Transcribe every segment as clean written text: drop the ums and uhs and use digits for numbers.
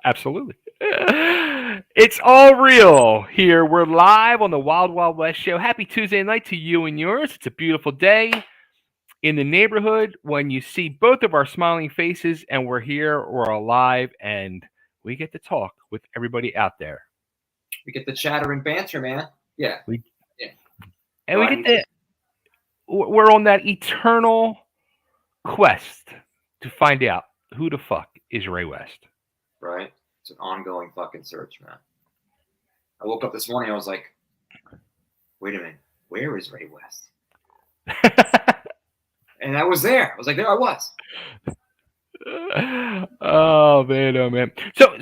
Absolutely. It's all real here. We're live on the Wild Wild West show. Happy Tuesday night to you and yours. It's a beautiful day in the neighborhood when you see both of our smiling faces and we're here, we're alive, and we get to talk with everybody out there. We get the chatter and banter, man. Yeah. We Yeah. and No, we I get need to we're on that eternal quest to find out who the fuck is Ray West. right? It's an ongoing fucking search, man. I woke up this morning, I was like, wait a minute, where is Ray West? And I was there. I was like, there I was. Oh man, oh man.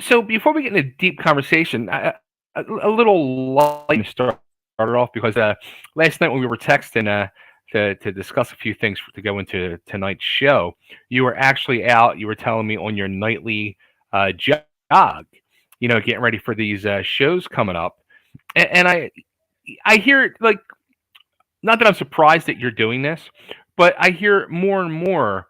So before we get into deep conversation, a little light to start off because last night when we were texting to discuss a few things to go into tonight's show, you were actually out. You were telling me on your nightly jog, getting ready for these shows coming up, and I hear like not that I'm surprised that you're doing this, but I hear more and more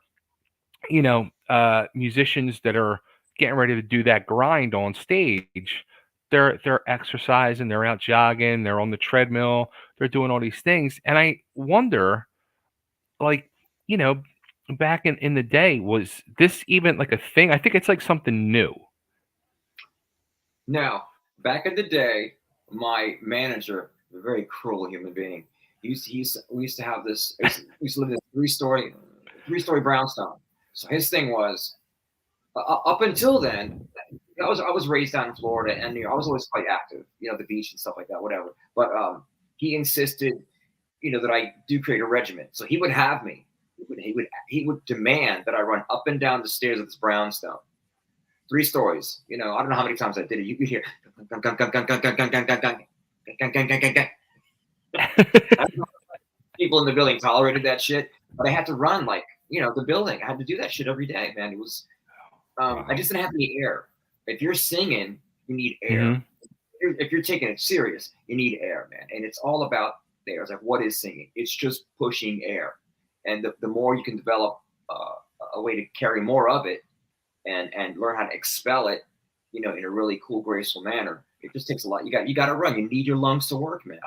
musicians that are getting ready to do that grind on stage. They're exercising, they're out jogging, they're on the treadmill, they're doing all these things, and I wonder, like, you know, back in the day, was this even like a thing? I think it's like something new. Now, back in the day, my manager, a very cruel human being, we used to have this, we used to live in a three story brownstone. So his thing was, up until then, I was raised down in Florida, and I was always quite active, the beach and stuff like that, whatever. But he insisted, that I do create a regimen. So he would have me. He would demand that I run up and down the stairs of this brownstone, 3 stories. I don't know how many times I did it. You could hear gung, gung, gung, gung, gung, gung, gung, gung, gung, gung, gung, gung, gung, gung, gung. I don't know if people in the building tolerated that shit, but I had to run like the building. I had to do that shit every day, man. It was I just didn't have any air. If you're singing, you need air. Hmm. If you're taking it serious, you need air, man. And it's all about air. It's like, what is singing? It's just pushing air. And the more you can develop a way to carry more of it and learn how to expel it, in a really cool, graceful manner, it just takes a lot. You got to run. You need your lungs to work, man.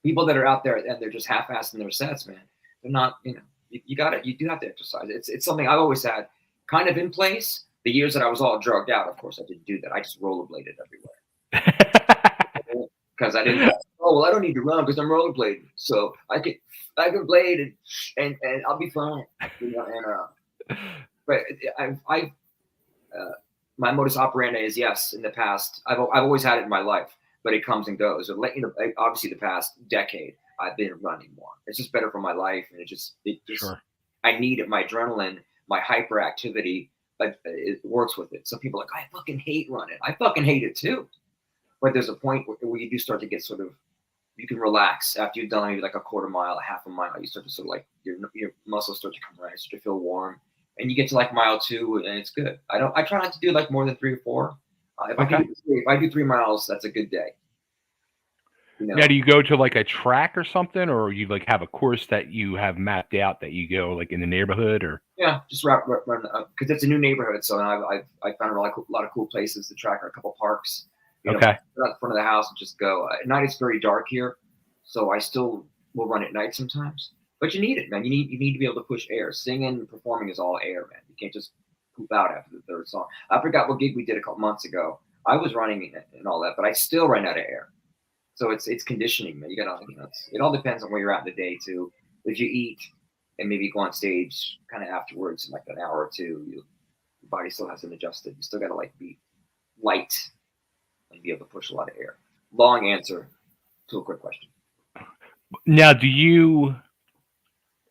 People that are out there and they're just half-assing their sets, man. They're not, you do have to exercise. It's something I've always had kind of in place. The years that I was all drugged out, of course, I didn't do that. I just rollerbladed everywhere because I didn't. Oh well, I don't need to run because I'm rollerblading, so I can blade and I'll be fine. But I my modus operandi is yes. In the past, I've always had it in my life, but it comes and goes. Obviously, the past decade, I've been running more. It's just better for my life, and it just Sure. I need it. My adrenaline, my hyperactivity, like it works with it. Some people are like, I fucking hate running. I fucking hate it too. But there's a point where you do start to get sort of, you can relax after you've done maybe like a quarter mile, a half a mile. You start to sort of like your muscles start to come around, you start to feel warm, and you get to like mile 2, and it's good. I try not to do like more than 3 or 4. Okay. If I do 3 miles, that's a good day. Now, do you go to like a track or something, or you like have a course that you have mapped out that you go like in the neighborhood, or? Yeah, just run because it's a new neighborhood. So I found a lot of cool places to track, or a couple parks. Okay. Out the front of the house and just go. At night it's very dark here, so I still will run at night sometimes. But you need it, man. You need to be able to push air. Singing and performing is all air, man. You can't just poop out after the third song. I forgot what gig we did a couple months ago. I was running and all that, but I still ran out of air. So it's conditioning, man. You gotta, it all depends on where you're at in the day too. If you eat and maybe go on stage kind of afterwards in like an hour or two, your body still hasn't adjusted. You still gotta like be light and be able to push a lot of air. Long answer to a quick question. Now,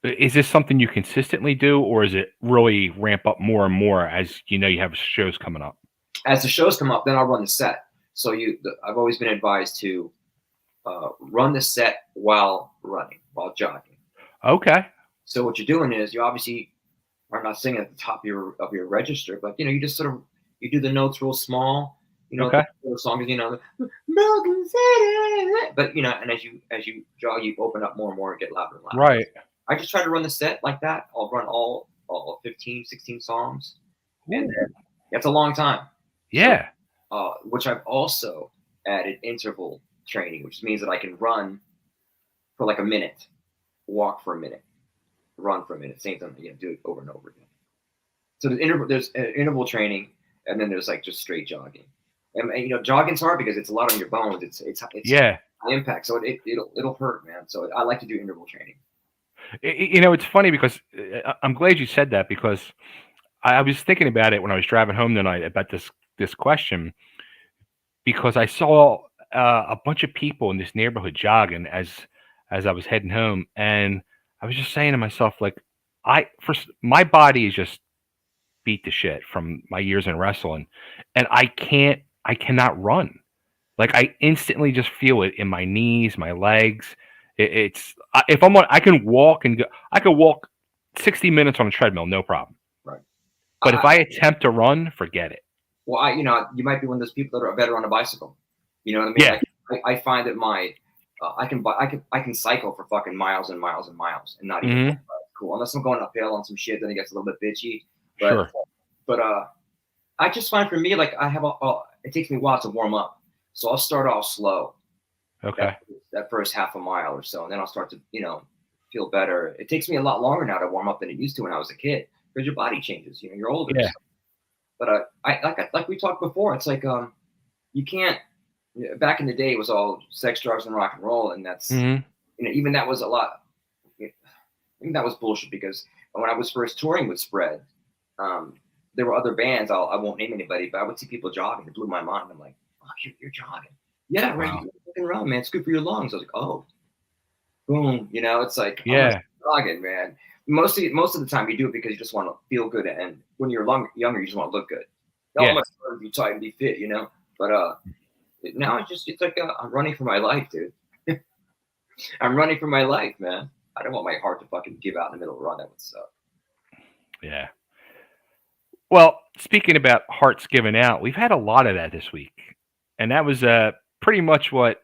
is this something you consistently do, or is it really ramp up more and more as you have shows coming up? As the shows come up, then I'll run the set. So I've always been advised to run the set while running, while jogging. Okay. So what you're doing is you obviously are not singing at the top of your register, but you just sort of you do the notes real small. Okay. The song is Broken City, but and as you jog, you open up more and more and get louder and louder. Right. I just try to run the set like that. I'll run all 15, 16 songs, and that's a long time. So, Yeah. which I've also added interval training, which means that I can run for like a minute, walk for a minute, run for a minute, same thing, do it over and over again. So there's interval training, and then there's like just straight jogging. And jogging's hard because it's a lot on your bones. It's Yeah. high impact, so it'll hurt, man. So I like to do interval training. It's funny because I'm glad you said that because I was thinking about it when I was driving home tonight about this question because I saw a bunch of people in this neighborhood jogging as I was heading home, and I was just saying to myself like, my body is just beat to shit from my years in wrestling, and I cannot run. Like I instantly just feel it in my knees, my legs. If I'm on, I can walk and go. I could walk 60 minutes on a treadmill, no problem. Right. But if I attempt to run, forget it. Well, you might be one of those people that are better on a bicycle. You know what I mean? Yeah. Like I find that I can cycle for fucking miles and miles and miles and not even Hmm. cool unless I'm going uphill on some shit. Then it gets a little bit bitchy. Sure. But I just find for me like it takes me a while to warm up, so I'll start off slow. Okay. That first half a mile or so, and then I'll start to feel better. It takes me a lot longer now to warm up than it used to when I was a kid because your body changes. You're older. Yeah. So. But like we talked before, it's like you can't. Back in the day, it was all sex, drugs, and rock and roll, and that's Hmm. even that was a lot. I think that was bullshit because when I was first touring with Spread, there were other bands. I won't name anybody, but I would see people jogging. It blew my mind. I'm like, oh, you're jogging. Yeah, right. Wow. You're fucking run, man. It's good for your lungs. I was like, oh, boom. It's like, Yeah. I'm jogging, man. Most of the time, you do it because you just want to feel good, and when you're younger, you just want to look good. Oh, Yeah. my to be tight and be fit, But now it's like I'm running for my life, dude. I'm running for my life, man. I don't want my heart to fucking give out in the middle of a run. That would suck. Yeah. Well, speaking about hearts giving out, we've had a lot of that this week, and that was pretty much what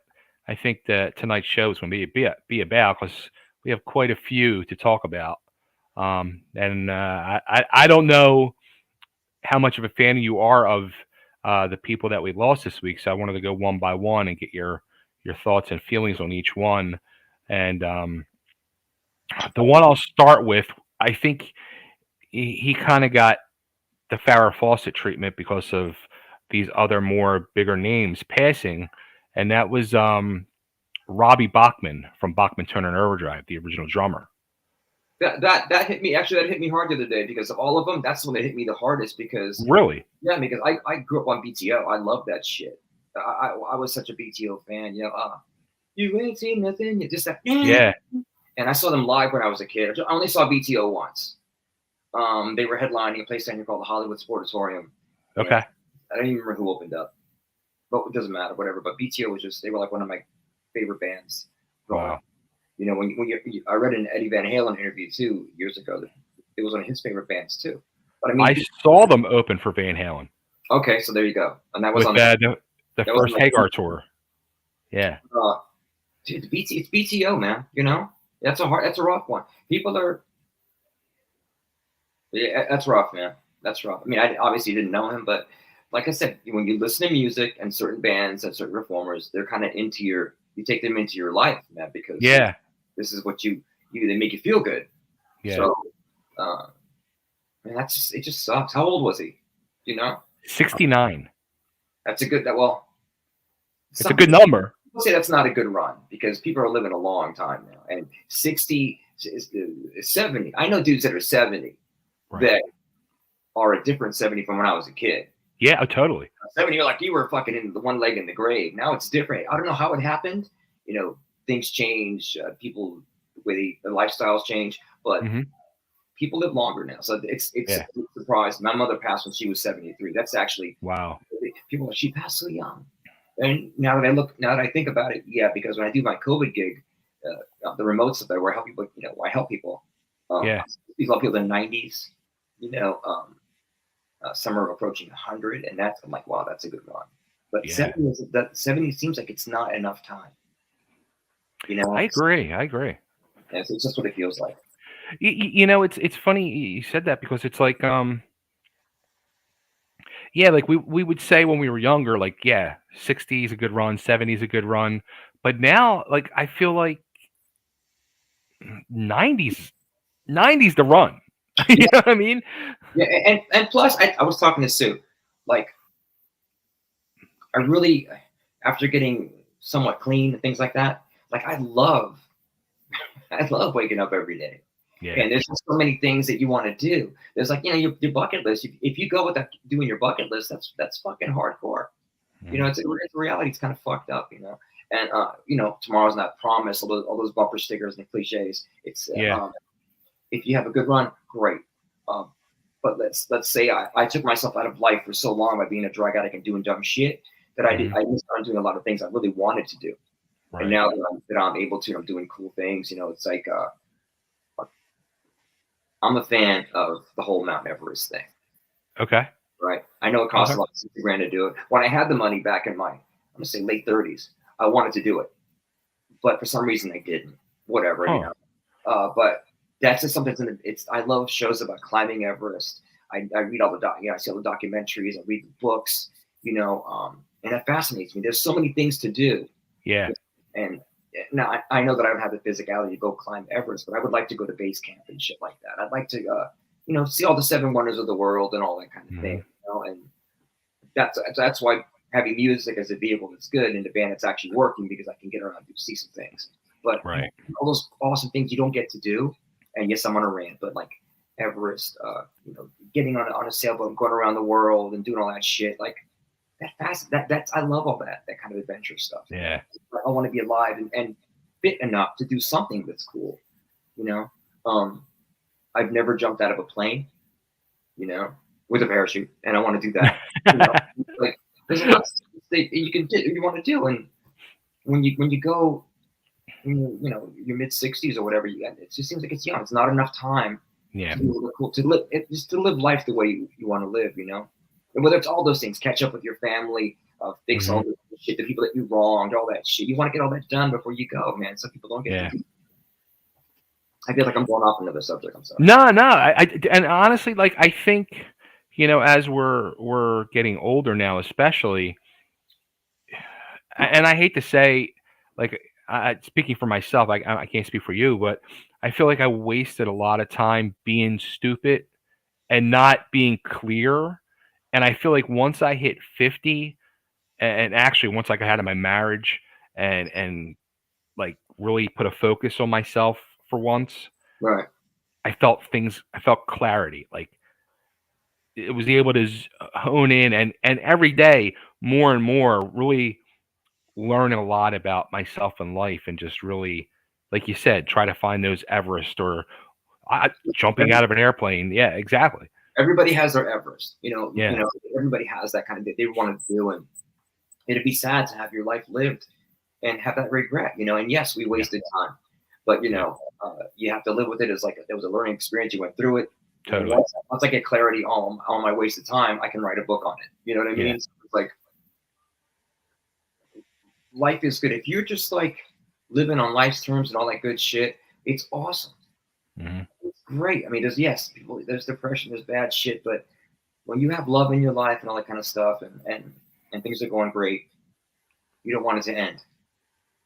I think tonight's show is going to be about because we have quite a few to talk about. And I don't know how much of a fan you are of the people that we lost this week, so I wanted to go one by one and get your thoughts and feelings on each one. And the one I'll start with, I think he kind of got the Farrah Fawcett treatment because of these other more bigger names passing, and that was Robbie Bachman from Bachman Turner and Overdrive, the original drummer. That hit me. Actually, that hit me hard the other day because of all of them. That's the one that hit me the hardest because Really? because I grew up on BTO. I love that shit. I was such a BTO fan. You ain't seen nothing. You just that. Yeah. And I saw them live when I was a kid. I only saw BTO once. They were headlining a place down here called the Hollywood Sportatorium. Okay. I don't even remember who opened up, but it doesn't matter, whatever. But BTO they were like one of my favorite bands. Wow. I read an Eddie Van Halen interview too years ago that it was one of his favorite bands too. But I saw them open for Van Halen. Okay, so there you go, and that was with on the first Hagar tour. Yeah. Dude, it's BTO, man. That's a rough one. People are. Yeah, that's rough, man. That's rough. I mean, I obviously didn't know him, but like I said, when you listen to music and certain bands and certain performers, they're kind of you take them into your life, man, because this is what they make you feel good. Yeah. So, man, it just sucks. How old was he? 69. That's a good, it's a good number. People say that's not a good run because people are living a long time now. And 60 is 70. I know dudes that are 70 that are a different 70 from when I was a kid. Yeah, totally. 70, you're like, you were fucking in the one leg in the grave. Now it's different. I don't know how it happened. Things change. People, the lifestyles change, but people live longer now. So it's a surprise. My mother passed when she was 73. That's actually wow. People, she passed so young. And now that I think about it, because when I do my COVID gig, the remote stuff where I help people, I help people. These people in the 90s, some are approaching 100, and I'm like, wow, that's a good run. But 70 seems like it's not enough time. I agree. It's just what it feels like. It's funny you said that because it's like Yeah, like we would say when we were younger, like, yeah, 60 is a good run, 70 is a good run. But now, like, I feel like 90s, 90s the run. You Yeah, know what I mean? yeah, and plus, I was talking to Sue, like I really, after getting somewhat clean and things like that, like I love waking up every day. Yeah. And there's just so many things that you want to do. There's like, your bucket list. If you go with that, doing your bucket list, that's fucking hardcore. Mhm. It's reality. It's kind of fucked up, And tomorrow's not promised. All those bumper stickers and cliches. It's Yeah. if you have a good run, great. Um, but let's say I took myself out of life for so long by being a drug addict and doing dumb shit that Mhm. I missed on doing a lot of things I really wanted to do. And Right. now that I'm able to, I'm doing cool things. It's like I'm a fan of the whole Mount Everest thing. Okay. Right? I know it costs Okay. a lot, 60 grand to do it. When I had the money back in my, I'm gonna say late 30s, I wanted to do it, but for some reason I didn't. Whatever. Huh. But that's just something. I love shows about climbing Everest. I read all the I see all the documentaries. I read the books. And that fascinates me. There's so many things to do, Yeah. and now I know that I don't have the physicality to go climb Everest, but I would like to go to base camp and shit like that. I'd like to, see all the seven wonders of the world and all that kind of thing. Mhm. And that's why having music as a vehicle is good, and the band that's actually working because I can get around and see some things. But Right. all those awesome things you don't get to do, and yes, I'm on a rant, but like Everest, getting on a sailboat, and going around the world, and doing all that shit, like that's I love all that kind of adventure stuff. Yeah. I want to be alive and fit enough to do something that's cool. You know, um, I've never jumped out of a plane. You know, with a parachute, and I want to do that. Like there's a lot of things that you can do, you want to do, and when you go, your mid 60s or whatever, it just seems like it's young. It's not enough time Yeah. to do cool to live, just to live life the way you want to live. And whether it's all those things, catch up with your family, fix all Mhm. the shit, the people that you wronged, all that shit. You want to get all that done before you go, man. Some people don't get to Yeah. do. I feel like I'm going off another subject. I'm sorry. No, no. And honestly, like, I think, as we're getting older now, especially, and I hate to say, like, speaking for myself, I can't speak for you, but I feel like I wasted a lot of time being stupid and not being clear. And I feel like once I hit 50, and actually once I got out of my marriage, and like really put a focus on myself for once, Right. I felt clarity. Like, it was able to hone in, and every day more and more, really learn a lot about myself and life, and just really, like you said, try to find those Everest, or jumping out of an airplane. Yeah, exactly. Everybody has their Everest. Yeah. Everybody has that kind of they want to do, and it'd be sad to have your life lived and have that regret. And yes, we Yeah. wasted time, but Yeah. you have to live with it as like it was a learning experience. You went through it, and Totally. once I get clarity on my wasted time, I can write a book on it. You know what I Yeah. mean? So it's like life is good if you're just like living on life's terms and all that good shit. It's awesome. Hmm. It's great. I mean, there's depression, there's bad shit, but when you have love in your life and all that kind of stuff, and things are going great, you don't want it to end.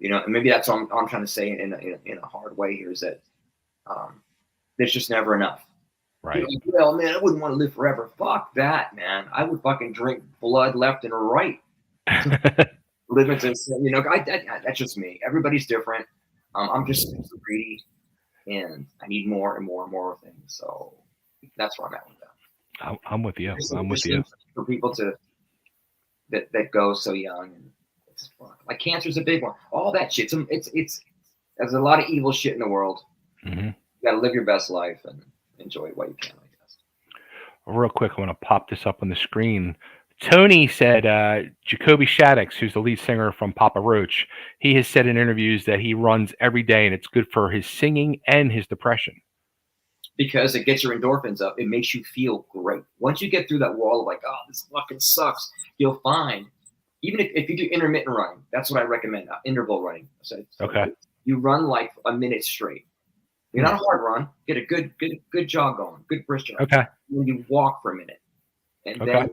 And maybe that's what I'm trying to say in a hard way here is that um, there's just never enough. Right. Well, man, I wouldn't want to live forever. Fuck that, man. I would fucking drink blood left and right to live into, that's just me. Everybody's different. I'm just so greedy, and I need more and more and more things. So that's where I'm at with that. I'm with you. I'm with Just you. seems for people that go so young, and it's like cancer's a big one. All that shit. It's there's a lot of evil shit in the world. Hmm. You got to live your best life and enjoy it while you can, I guess. Real quick, I want to pop this up on the screen. Tony said, Jacoby Shaddix, who's the lead singer from Papa Roach, he has said in interviews that he runs every day and it's good for his singing and his depression. Because it gets your endorphins up. It makes you feel great. Once you get through that wall of like, oh, this fucking sucks, you'll find, even if you do intermittent running, that's what I recommend, interval running. So Okay. you run like a minute straight. You're not a hard run. Get a good jog going, good brisk jog. Okay. Then you walk for a minute, and Okay. then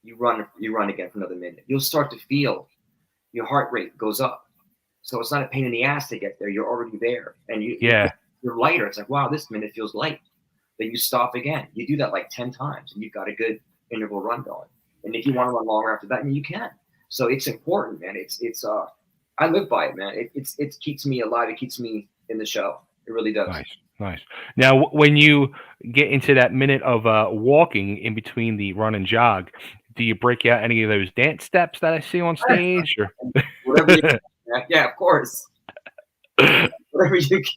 you run again for another minute. You'll start to feel your heart rate goes up. So it's not a pain in the ass to get there. You're already there, and you're lighter. It's like, wow, this minute feels light. Then you stop again. You do that like 10 times, and you've got a good interval run going. And if you want to run longer after that, then you can. So it's important, man. It's I live by it, man. It keeps me alive. It keeps me in the show. It really does. Nice. Now, when you get into that minute of walking in between the run and jog, do you break out any of those dance steps that I see on stage? Or whatever you can, yeah, of course. Whatever you can.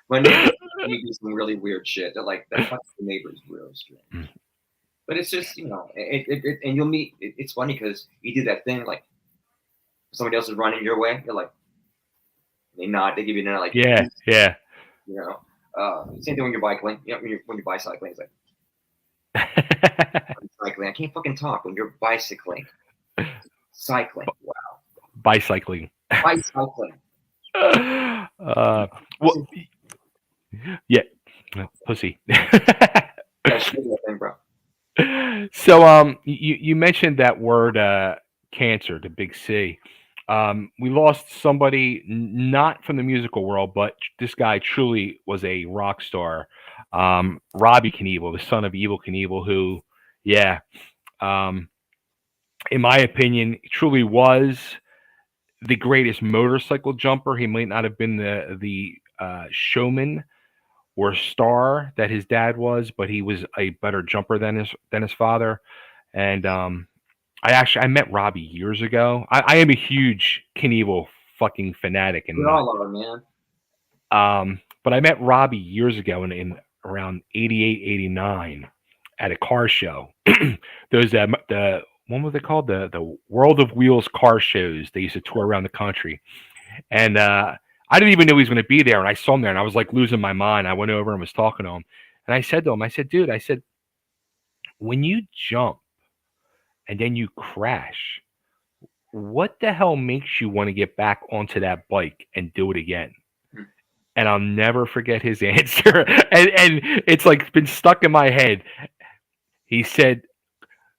My neighbors do some really weird shit. They're like, that fucking neighbor's really strange. But it's just, you know, and you'll meet. It's funny because you do that thing like somebody else is running your way. You're like, they nod, they give you a nod, like, yeah. You know, same thing when you're bicycling. You know, when you're bicycling, it's like, bicycling. I can't fucking talk when you're bicycling. Cycling. Wow. Bicycling. Bicycling. Well, yeah, pussy. Thing, bro. So, you mentioned that word, cancer, the big C. We lost somebody not from the musical world, but this guy truly was a rock star. Robbie Knievel, the son of Evel Knievel, who, in my opinion, truly was the greatest motorcycle jumper. He might not have been the showman or star that his dad was, but he was a better jumper than his father. And I met Robbie years ago. I am a huge Knievel fucking fanatic, and we all are, man. But I met Robbie years ago in around 88, 89 at a car show. Those the what were they called? The World of Wheels car shows. They used to tour around the country, and I didn't even know he was going to be there. And I saw him there, and I was like losing my mind. I went over and was talking to him, and I said to him, I said, dude, I said, when you jump and then you crash, what the hell makes you want to get back onto that bike and do it again? And I'll never forget his answer. And it's like been stuck in my head. He said,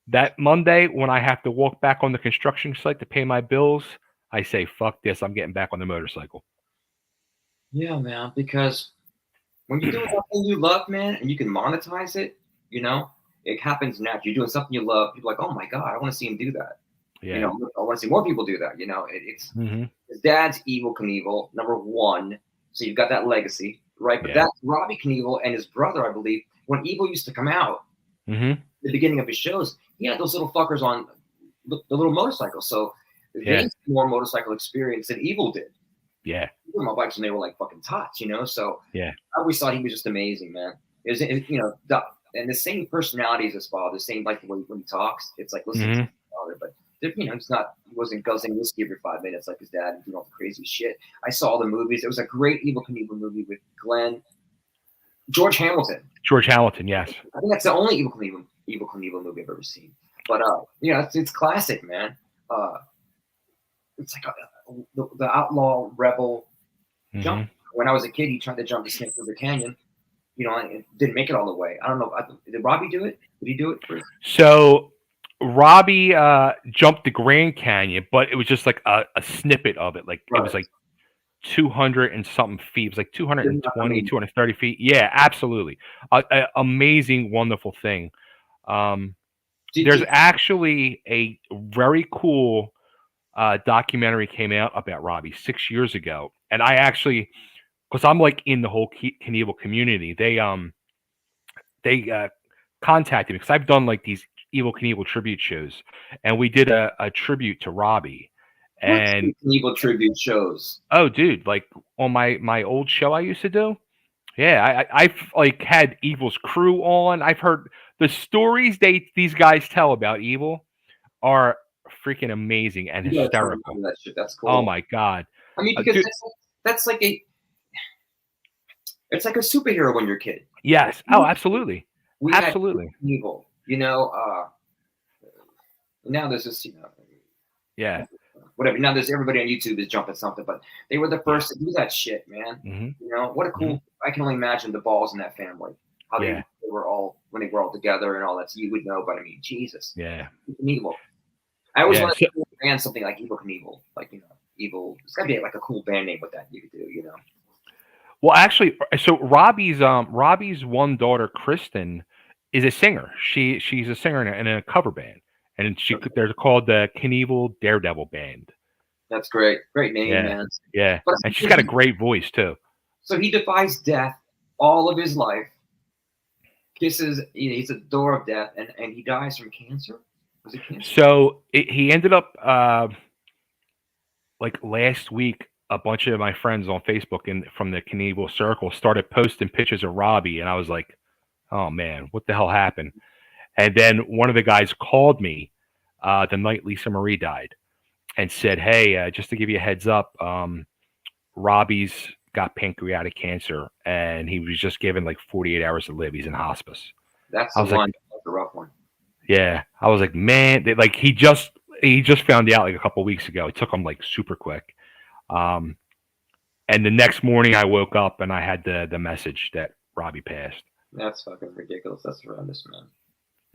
that Monday when I have to walk back on the construction site to pay my bills, I say, fuck this, I'm getting back on the motorcycle. Yeah, man, because when you're doing something you love, man, and you can monetize it, you know, it happens naturally. You're doing something you love, people are like, oh my God, I want to see him do that. Yeah. You know, I want to see more people do that. You know, it's his dad's Evel Knievel, number one. So you've got that legacy, right? But that's Robbie Knievel and his brother, I believe. When Evel used to come out, the beginning of his shows, he had those little fuckers on the little motorcycles. So they had more motorcycle experience than Evel did. Yeah. My bikes when they were like fucking tots, you know. So I always thought he was just amazing, man. You know, and the same personality as his father, the same like when he talks. It's like listen to his father, but you know, he wasn't guzzling whiskey every 5 minutes like his dad and doing all the crazy shit. I saw all the movies. It was a great Evel Knievel movie with George Hamilton. George Hamilton, yes. I think that's the only Evel Knievel movie I've ever seen. But you know, it's classic, man. It's like the outlaw rebel jump. When I was a kid, he tried to jump the Snake River Canyon. You know, and didn't make it all the way. I don't know. Did Robbie do it? Did he do it first? So Robbie jumped the Grand Canyon, but it was just like a snippet of it. Like it was like 200 and something feet. It was like 220, 230 feet. Yeah, absolutely. Amazing, wonderful thing. There's actually a very cool documentary came out about Robbie 6 years ago. And I actually, because I'm like in the whole Knievel community, they contacted me because I've done like these Evel Knievel tribute shows, and we did a tribute to Robbie. And Knievel tribute shows. Oh, dude, like on my old show I used to do. Yeah, I've like had Evel's crew on. I've heard the stories these guys tell about Evel are freaking amazing and hysterical. That shit. That's cool. Oh my God. I mean, because that's like it's like a superhero when you're a kid. Yes. Oh, absolutely. Absolutely. Evel, you know, now there's this, you know, whatever. Now there's everybody on YouTube is jumping something, but they were the first to do that shit, man. You know, what a cool. I can only imagine the balls in that family. how Yeah. they were all when they were all together and all that. So you would know, but I mean, Jesus, Yeah. Knievel. I always Yeah. wanted So, to brand something like Evil Knievel, like Evil. It's gotta be like a cool band name with that you could do, well, actually, so Robbie's one daughter, Kristen, is a singer. She's a singer in a cover band, and they're called the Knievel Daredevil Band. That's great, great name, Yeah. man. Yeah. But And she's got a great voice too. so he defies death all of his life. Kisses, he's a door of death, and he dies from cancer. Was it cancer? So he ended up like last week. A bunch of my friends on Facebook and from the Knievel circle started posting pictures of Robbie, and I was like, "Oh man, what the hell happened?" And then one of the guys called me the night Lisa Marie died and said, "Hey, just to give you a heads up, Robbie's got pancreatic cancer, and he was just given like 48 hours to live. He's in hospice." That's I the was like, one. That's the rough one. "Yeah." I was like, "Man, like he just found out like a couple weeks ago. It took him like super quick." Um, and the next morning, I woke up and I had the message that Robbie passed. That's fucking ridiculous. That's horrendous, man.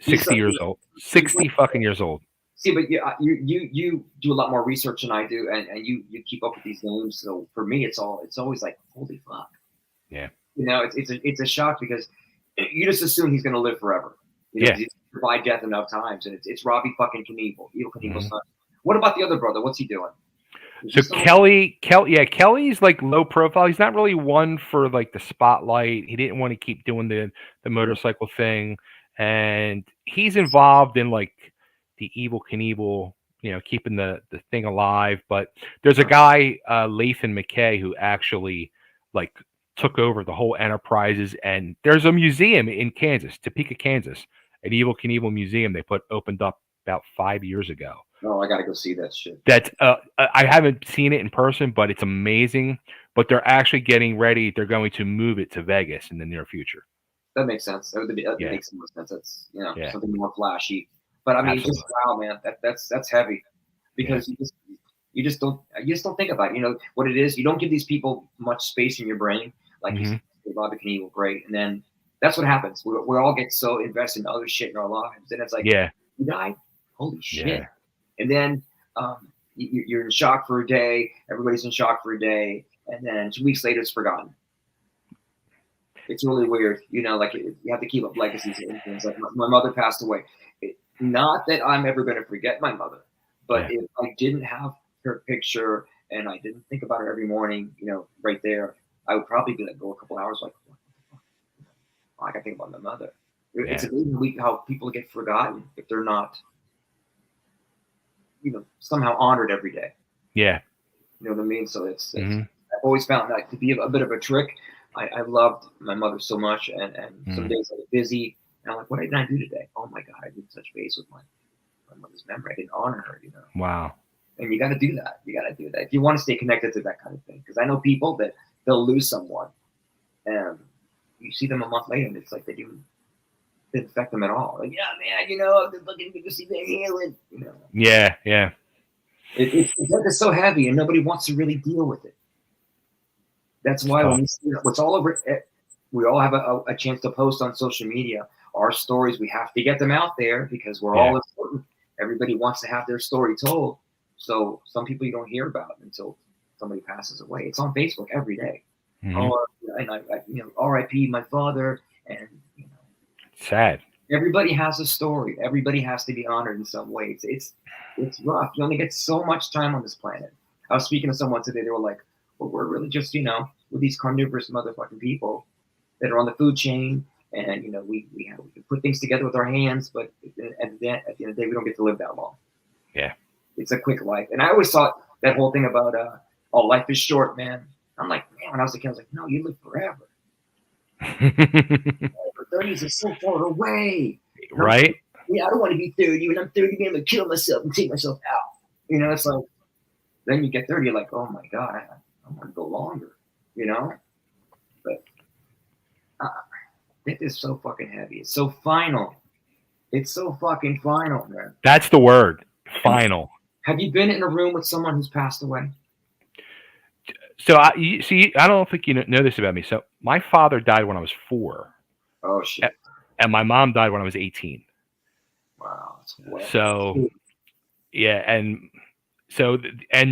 60 years old. 60 fucking years old. See, but you do a lot more research than I do, and you keep up with these names. So for me, it's always like, holy fuck. Yeah. It's a shock because you just assume he's gonna live forever. Yeah. He's survived death enough times, and it's Robbie fucking Knievel, Evil Knievel's Mhm. son. What about the other brother? What's he doing? So Kelly's like low profile. He's not really one for like the spotlight. He didn't want to keep doing the motorcycle thing, and he's involved in like the Evil Knievel, keeping the thing alive. But there's a guy, Lathan McKay, who actually like took over the whole enterprises, and there's a museum in Kansas, Topeka, Kansas, an Evil Knievel museum they opened up about 5 years ago. Oh, I gotta go see that shit. That's I haven't seen it in person, but it's amazing. But they're actually getting ready. They're going to move it to Vegas in the near future. That makes sense. That Yeah, makes more sense. That's yeah, something more flashy. But I mean, just absolutely. wow, man, that's heavy Yeah, because you just don't think about it. You know what it is. You don't give these people much space in your brain, like you hmm said, Bobby Knievel, great, and then that's what happens. We all get so invested in other shit in our lives, and it's like yeah, you died, holy shit, yeah, and then you're in shock for a day. Everybody's in shock for a day, and then 2 weeks later, it's forgotten. It's really weird, like you have to keep up legacies and things. Like my mother passed away. Not that I'm ever going to forget my mother, but yeah, if I didn't have her picture and I didn't think about her every morning, right there, I would probably be like go a couple hours like, what the fuck? Oh, I got to think about my mother. It's yeah, amazing how people get forgotten if they're not, somehow honored every day. yeah. You know what I mean? So hmm I've always found that to be a bit of a trick. I loved my mother so much, and some hmm days I was busy, and I'm like, what did I do today? Oh my God, I didn't touch base with my mother's memory. I didn't honor her. Wow. And you got to do that. You got to do that if you want to stay connected to that kind of thing. Because I know people that they'll lose someone, and you see them a month later, and it's like they didn't affect them at all. Like, yeah, man, I've been looking to see their healing. Yeah, yeah, It's so heavy, and nobody wants to really deal with it. That's it's why when tough. we see what's all over, we all have a chance to post on social media our stories. We have to get them out there because we're Yeah, all important. Everybody wants to have their story told. So some people you don't hear about until somebody passes away. It's on Facebook every day. hmm Oh, and R.I.P. my father, and sad. everybody has a story. Everybody has to be honored in some way. It's rough. You only get so much time on this planet. I was speaking to someone today. They were like, "Well, we're really just we're these carnivorous motherfucking people that are on the food chain, and we can put things together with our hands, but at the end of the day, we don't get to live that long. Yeah. It's a quick life." And I always thought that whole thing about "oh, life is short, man." I'm like, man, when I was a kid, I was like, no, you live forever. 30s is so far away. Right? I don't want to be 30. When I'm 30, I'm gonna kill myself and take myself out. It's like then you get 30, you're like, oh my God, I want to go longer. But it is so fucking heavy. It's so final. It's so fucking final, man. That's the word. Final. Have you been in a room with someone who's passed away? So you see, I don't think you know this about me. So my father died when I was 4. Oh shit! and my mom died when I was 18. Wow, that's wet. So yeah, and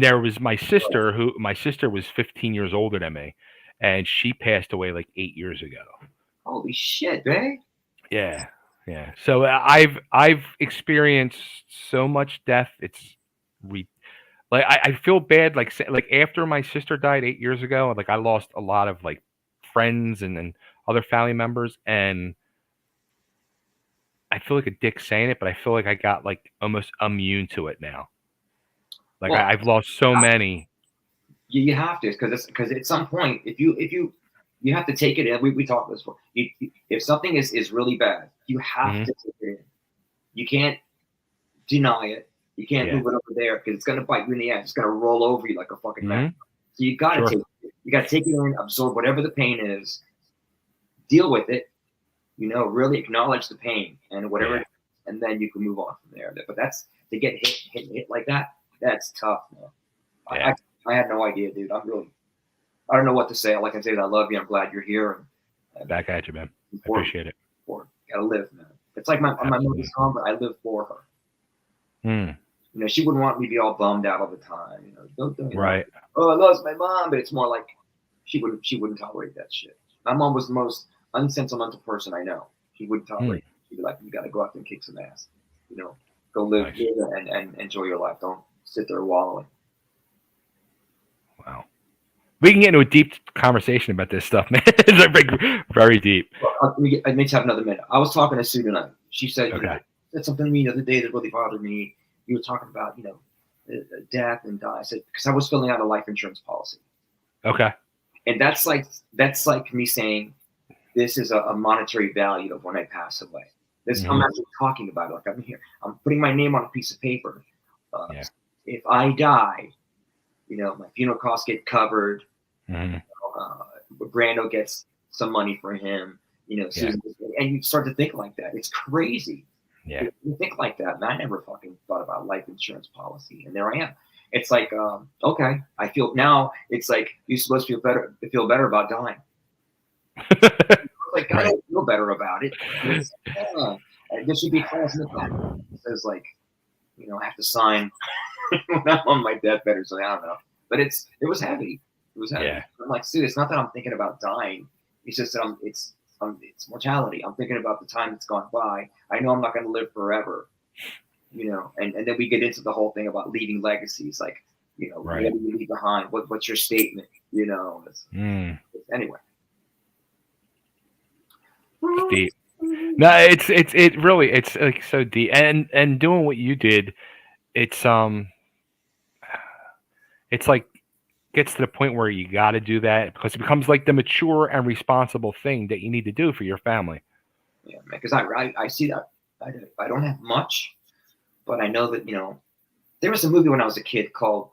there was my sister my sister was 15 years older than me, and she passed away like 8 years ago. Holy shit, man! Yeah, yeah. So I've experienced so much death. It's re- like I feel bad. Like after my sister died 8 years ago, like I lost a lot of like friends and other family members, and I feel like a dick saying it, but I feel like I got like almost immune to it now. Like Well, I've lost so many. you have to because at some point if you have to take it in. We talked this before. If something is really bad, you have Hmm. to take it in. You can't deny it. You can't Yeah. move it over there because it's gonna bite you in the ass. It's gonna roll over you like a fucking Hmm. mat. So you gotta Sure. take it. You gotta take it in, absorb whatever the pain is, deal with it. Really acknowledge the pain and whatever, Yeah. and then you can move on from there. But that's to get hit like that. That's tough, man. I, Yeah. I, I had no idea, dude. I don't know what to say. All I can say is I love you. I'm glad you're here. And Back at you, man. I important appreciate it. for gotta live, man. It's like my Absolutely. mother's song, but I live for her. Hmm. She wouldn't want me to be all bummed out all the time. Don't Right. oh, I lost my mom, but it's more like she wouldn't tolerate that shit. My mom was the most unsentimental person I know. She wouldn't Hmm. tolerate it. She'd be like, you got to go out there and kick some ass. Go live, Nice. live and enjoy your life. Don't sit there wallowing. Wow. We can get into a deep conversation about this stuff, man. It's like very deep. Well, let me have another minute. I was talking to Sue tonight. She said, Okay. said something to me the other day that really bothered me. You were talking about, death and die. I said, because I was filling out a life insurance policy. Okay. And that's like me saying, this is a monetary value of when I pass away. I'm actually talking about it. Like I'm here. I'm putting my name on a piece of paper. Yeah. If I die, my funeral costs get covered. Hmm. Brando gets some money for him. Susan, and you start to think like that. It's crazy. Yeah. You think like that, and I never fucking thought about life insurance policy, and there I am. It's like, okay, I feel now. It's like you're supposed to feel better about dying. Like I Right. don't feel better about it. There should be a clause in the back that says like, I have to sign when I'm on my deathbed or something. I don't know, but it was heavy. It was heavy. Yeah. I'm like, dude, it's not that I'm thinking about dying. It's just that it's mortality. I'm thinking about the time that's gone by. I know I'm not going to live forever. And then we get into the whole thing about leaving legacies, like, Right. what do you leave behind? What's your statement? Anyway. It's deep. No, it really it's like so deep, and doing what you did, it's it's like gets to the point where you got to do that because it becomes like the mature and responsible thing that you need to do for your family. Yeah, man, because I see that. I don't have much, but I know that, there was a movie when I was a kid called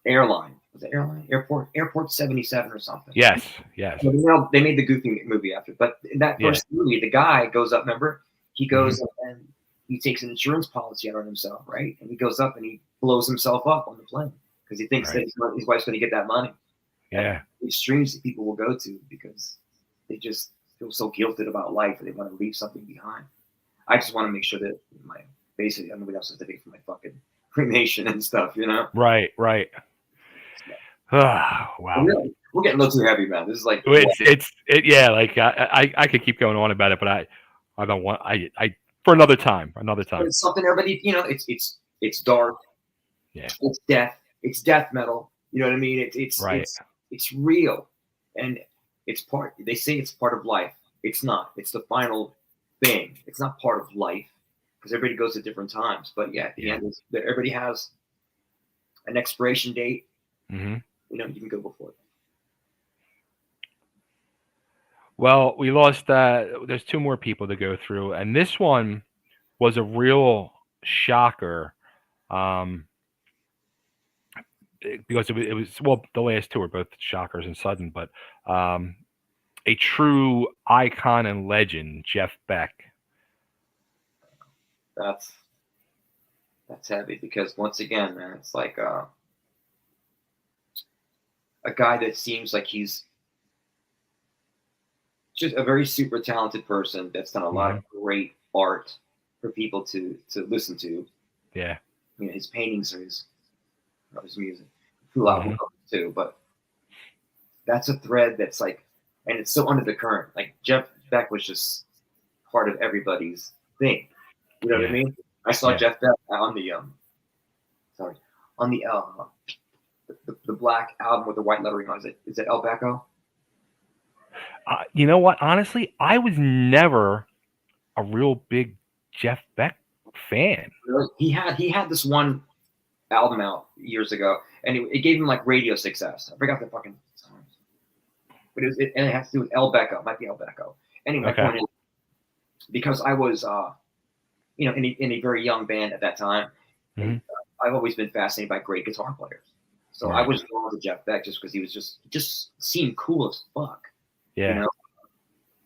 Airline. Was it Airline? Airport 77 or something. Yes. Yes. They made the Goofy movie after. But in that Yeah. first movie, the guy goes up, remember? He goes Mhm. up and he takes an insurance policy out on himself, right? And he goes up and he blows himself up on the plane because he thinks Right. that his wife's going to get that money. Yeah. And extremes that people will go to because they just feel so guilted about life and they want to leave something behind. I just want to make sure that basically nobody else has to pay for my fucking cremation and stuff, Right. Right. Wow. We're getting a little too heavy, man. This is like Yeah. Like I could keep going on about it, but I don't want I for another time. Another time. it's something everybody, it's dark. Yeah. It's death metal. You know what I mean? It's real, and it's part. They say it's part of life. It's not. It's the final thing. It's not part of life because everybody goes at different times. But yeah, at the end, everybody has an expiration date. Mm-hmm. You can go before it. Well, we lost. There's two more people to go through, and this one was a real shocker. Because it was well, the last two were both shockers and sudden, but a true icon and legend, Jeff Beck. That's heavy because once again, man, it's like a guy that seems like he's just a very super talented person that's done a lot of great art for people to listen to. Yeah. You know, his paintings or his music. A lot of too, but that's a thread that's like, and it's so under the current. Like Jeff Beck was just part of everybody's thing. You know what I mean? I saw Jeff Beck on the on the black album with the white lettering on it. Is it El Becco? You know what? Honestly, I was never a real big Jeff Beck fan. He had this one album out years ago, and it gave him like radio success. I forgot the fucking song, but it has to do with El Becco. It might be El Becco. Anyway, my point is, because I was you know, in a very young band at that time, and, I've always been fascinated by great guitar players. So I was drawn to Jeff Beck just because he was just seemed cool as fuck. Yeah. You know,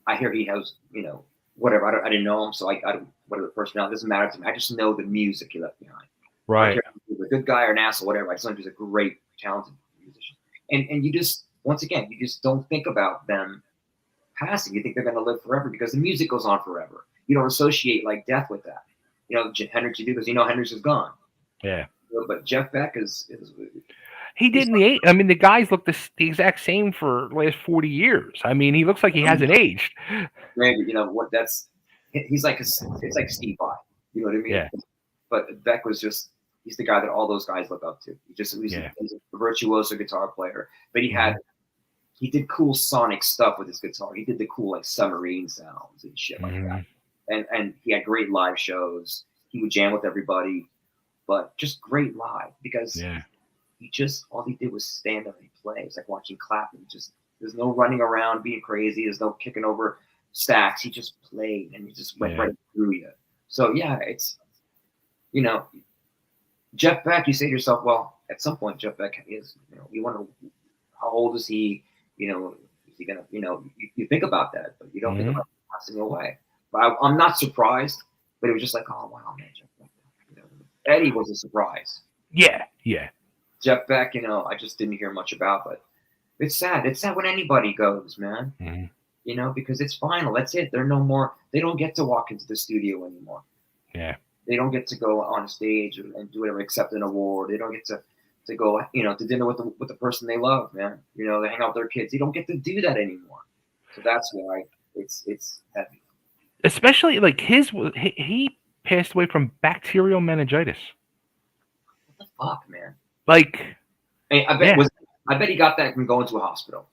I hear he has, you know, whatever. I didn't know him, so I don't, whatever the personality, doesn't matter to me. I just know the music he left behind. Right. I don't care if he's a good guy or an asshole, whatever. I just know he's a great, talented musician. And you just, once again, you just don't think about them passing. You think they're going to live forever because the music goes on forever. You don't associate like death with that. You know, Hendrix, you do because you know Hendrix is gone. Yeah. But Jeff Beck is he didn't age. I mean, the guys look the exact same for the last 40 years. I mean, he looks like he hasn't aged. Maybe, you know what? He's like it's like Steve Vai. You know what I mean? Yeah. But Beck was he's the guy that all those guys look up to. He's a virtuoso guitar player, but he did cool sonic stuff with his guitar. He did the cool like submarine sounds and shit like that. And he had great live shows. He would jam with everybody, but just great live because he just all he did was stand up and play. It's like watching Clapton. There's no running around being crazy. There's no kicking over stacks. He just played and he just went right through you. So yeah, it's, you know, Jeff Beck. You say to yourself, well, at some point Jeff Beck is, you know, you wonder how old is he? You know, is he gonna? You know, you think about that, but you don't think about passing away. But I'm not surprised. But it was just like, oh wow, man, Jeff Beck. You know, Eddie was a surprise. Yeah. Jeff Beck, you know, I just didn't hear much about, but it's sad. It's sad when anybody goes, man. You know, because it's final. That's it. They're no more. They don't get to walk into the studio anymore. Yeah. They don't get to go on a stage and do whatever, accept an award. They don't get to go, you know, to dinner with the person they love, man. You know, they hang out with their kids. They don't get to do that anymore. So that's why it's heavy. Especially like he passed away from bacterial meningitis. What the fuck, man? Like, I bet he got that from going to a hospital.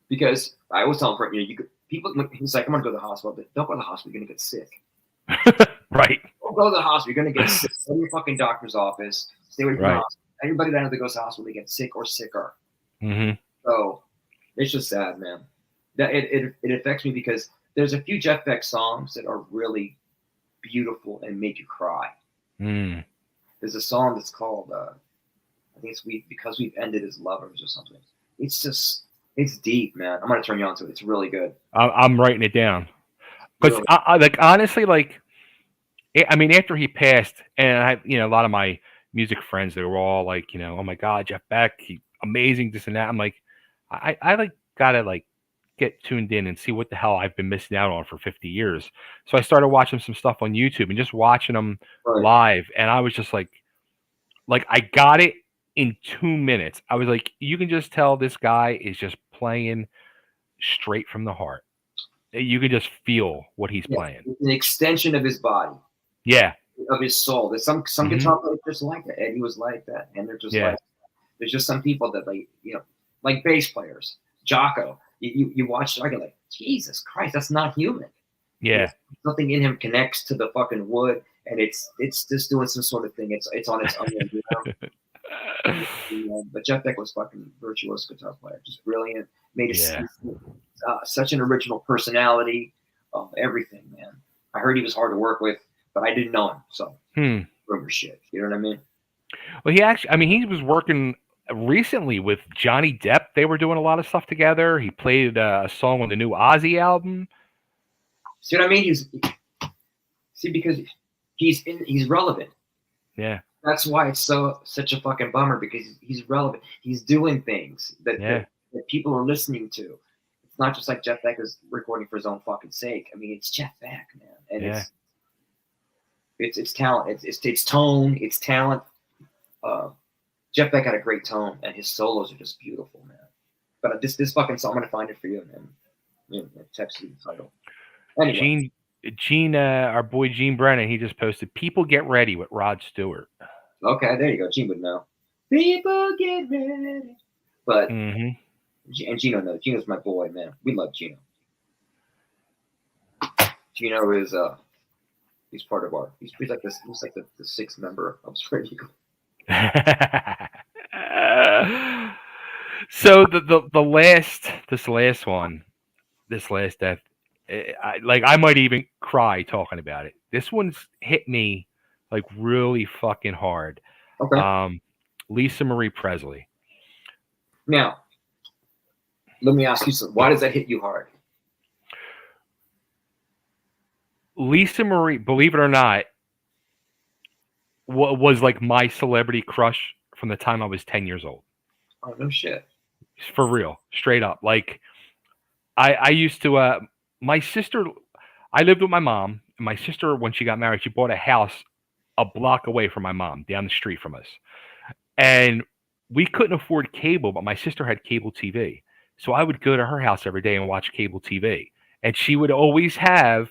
Because I always tell him, you know, people. He's like, I'm gonna go to the hospital, but don't go to the hospital. You're gonna get sick. Right. Don't go to the hospital. You're gonna get sick. Go to your fucking doctor's office. Stay away from the hospital. Everybody that I know that goes to the hospital, they get sick or sicker. So it's just sad, man. That it affects me because there's a few Jeff Beck songs that are really beautiful and make you cry. There's a song that's called I think it's Because We've Ended as Lovers or something. It's deep, man. I'm gonna turn you on to it. It's really good. I'm writing it down because Really? I like honestly, like, I mean, after he passed, and I, you know, a lot of my music friends, they were all like, you know, oh my God, Jeff Beck, he amazing, this and that. I'm like, I like gotta like get tuned in and see what the hell I've been missing out on for 50 years. So I started watching some stuff on YouTube and just watching them live, and I was just like I got it in 2 minutes. I was like, you can just tell this guy is just playing straight from the heart. You can just feel what he's playing. It's an extension of his body. Yeah. Of his soul. There's some guitar players just like that. Eddie was like that. And they're just like that. There's just some people that, like, you know, like bass players. Jocko. You watch Jocko, like, Jesus Christ, that's not human. Yeah. Something in him connects to the fucking wood, and it's just doing some sort of thing. It's on its own. You know? But Jeff Beck was fucking virtuoso guitar player, just brilliant. Made such an original personality, everything, man. I heard he was hard to work with, but I didn't know him, so rumor shit. You know what I mean? Well, he was working recently with Johnny Depp. They were doing a lot of stuff together. He played a song on the new Ozzy album. See what I mean? Because he's relevant. Yeah. That's why it's such a fucking bummer, because he's relevant. He's doing things that people are listening to. not just like Jeff Beck is recording for his own fucking sake. I mean, it's Jeff Beck, man, and it's talent, it's tone, it's talent. Jeff Beck had a great tone, and his solos are just beautiful, man. But this fucking song, I'm gonna find it for you, man. Text you the title. Anyway. Gene, our boy Gene Brennan, he just posted "People Get Ready" with Rod Stewart. Okay, there you go. Gene would know. People get ready. But and Gino knows. Gino's my boy, man. We love Gino. Gino is he's part of our. He's like this. He's like the sixth member of Spread Eagle. So this last death, I might even cry talking about it. This one's hit me like really fucking hard. Okay. Lisa Marie Presley. Now, let me ask you something. Why does that hit you hard? Lisa Marie, believe it or not, was like my celebrity crush from the time I was 10 years old. Oh, no shit. For real, straight up. Like, I used to, my sister, I lived with my mom, and my sister, when she got married, she bought a house a block away from my mom, down the street from us. And we couldn't afford cable, but my sister had cable TV. So I would go to her house every day and watch cable TV. And she would always have,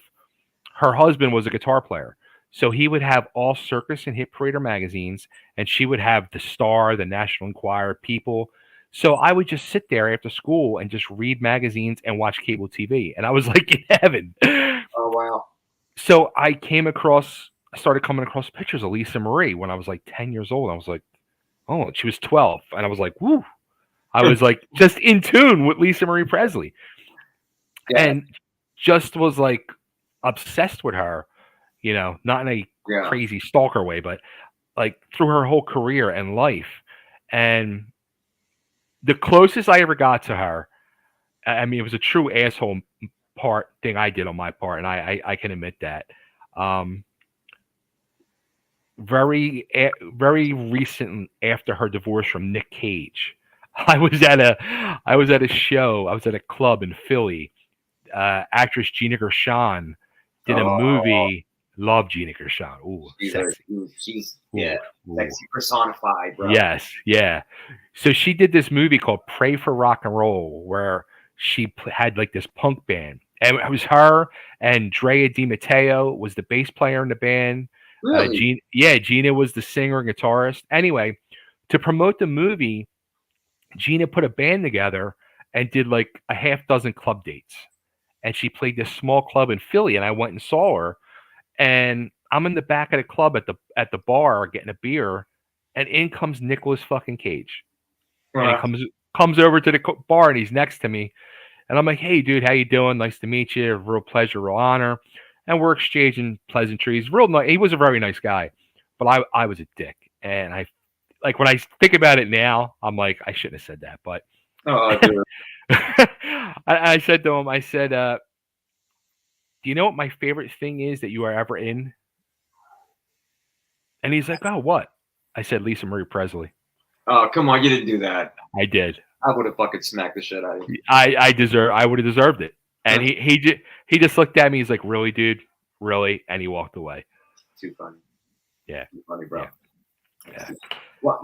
her husband was a guitar player. So he would have all Circus and Hit Parader magazines, and she would have The Star, the National Enquirer, People. So I would just sit there after school and just read magazines and watch cable TV. And I was like in heaven. Oh, wow. So I started coming across pictures of Lisa Marie when I was like 10 years old. I was like, oh, she was 12. And I was like, woo. I was like just in tune with Lisa Marie Presley. Yeah. And just was like obsessed with her, not in a crazy stalker way, but like through her whole career and life. And the closest I ever got to her, I mean, it was a true asshole thing I did on my part, and I can admit that. Very recent after her divorce from Nick Cage, I was at a show. I was at a club in Philly. Actress Gina Gershon did a movie. Love Gina Gershon. Ooh, sexy. She's sexy personified, bro. Yes, yeah. So she did this movie called Pray for Rock and Roll, where she had like this punk band, and it was her and Drea Di Matteo was the bass player in the band. Really? Gina was the singer and guitarist. Anyway, to promote the movie, Gina put a band together and did like a half dozen club dates. And she played this small club in Philly, and I went and saw her. And I'm in the back of the club at the bar getting a beer, and in comes Nicolas fucking Cage. And he comes over to the bar, and he's next to me. And I'm like, hey, dude, how you doing? Nice to meet you. Real pleasure, real honor. And we're exchanging pleasantries. Real nice. He was a very nice guy, but I was a dick. And I, like, when I think about it now, I'm like, I shouldn't have said that. But I said to him, I said, do you know what my favorite thing is that you are ever in? And he's like, oh, what? I said, Lisa Marie Presley. Oh, come on. You didn't do that. I did. I would have fucking smacked the shit out of you. I would have deserved it. And he just looked at me. He's like, really, dude? Really? And he walked away. Too funny. Yeah. Too funny, bro. Yeah. Well,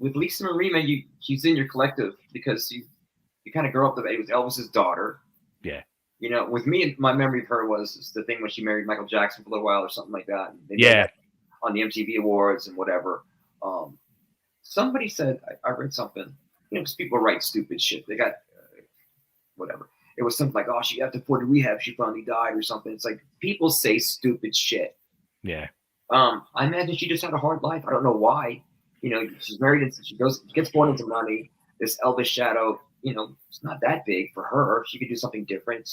with Lisa Marie, man, she's in your collective because you kind of grow up. It was Elvis's daughter. Yeah. With me, my memory of her was the thing when she married Michael Jackson for a little while or something like that. On the MTV Awards and whatever. Somebody said, I read something, because people write stupid shit. They got, whatever. It was something like, oh, she got deported to rehab. She finally died or something. It's like, people say stupid shit. Yeah. I imagine she just had a hard life. I don't know why. She's married and she gets born into money. This Elvis shadow, it's not that big for her. She could do something different.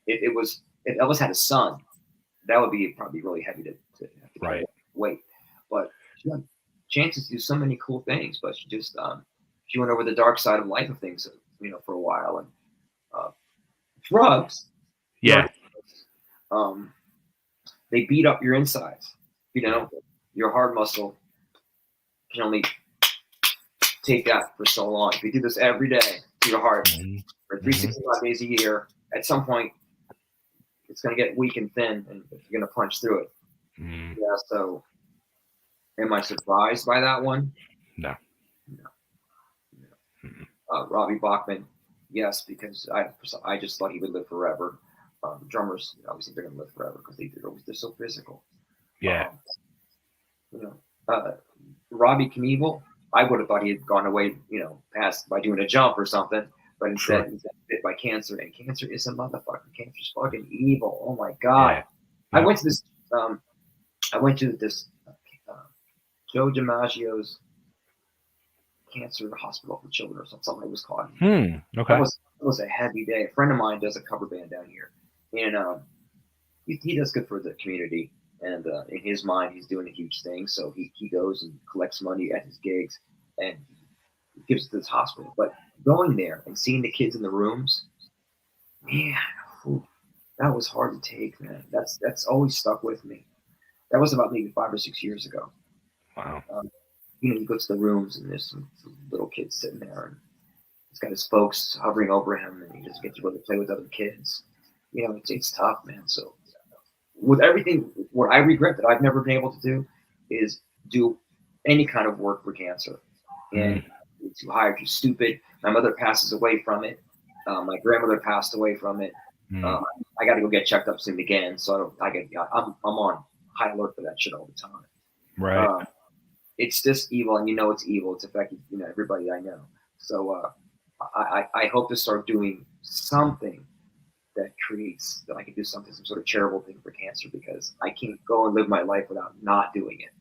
If Elvis had a son, that would be probably really heavy to right. Wait. But she had chances to do so many cool things, but she just she went over the dark side of life of things, for a while. And drugs, they beat up your insides. Your hard muscle can only take that for so long. If you do this every day to your heart, for 365 days a year. At some point, it's going to get weak and thin, and you're going to punch through it. Yeah. So, am I surprised by that one? No. Robbie Bachman, yes, because I just thought he would live forever. Drummers, obviously, they're going to live forever because they're so physical. Yeah. Robbie Knievel, I would have thought he had gone away, past by doing a jump or something, but instead he's bit by cancer, and cancer is a motherfucker. Cancer's fucking evil. Oh my god! Yeah. I went to this. Joe DiMaggio's cancer hospital for children or something it was called. Okay. That was a heavy day. A friend of mine does a cover band down here, and he does good for the community. And in his mind, he's doing a huge thing. So he goes and collects money at his gigs and gives it to this hospital. But going there and seeing the kids in the rooms, man, that was hard to take, man. That's always stuck with me. That was about maybe 5 or 6 years ago. Wow. You go to the rooms and there's some little kids sitting there, and he's got his folks hovering over him, and he doesn't get to really play with other kids. It's tough, man. So with everything, what I regret that I've never been able to do is do any kind of work for cancer. And it's too high, too stupid. My mother passes away from it. My grandmother passed away from it. I got to go get checked up soon again. So I'm on high alert for that shit all the time. Right. It's just evil, and it's evil. It's affected everybody I know. So I hope to start doing something that I can do some sort of charitable thing for cancer, because I can't go and live my life without not doing it.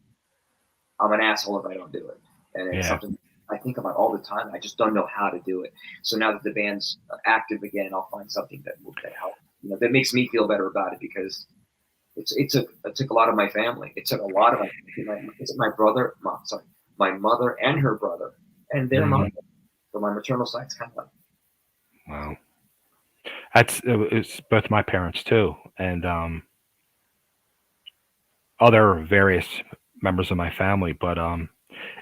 I'm an asshole if I don't do it, and it's something I think about all the time. I just don't know how to do it. So now that the band's active again, I'll find something that helps. That makes me feel better about it, because it took a lot of my family. It took a lot of my mother and her brother and their mother. So my maternal side's kind of like. Wow. It's both my parents too, and other various members of my family. But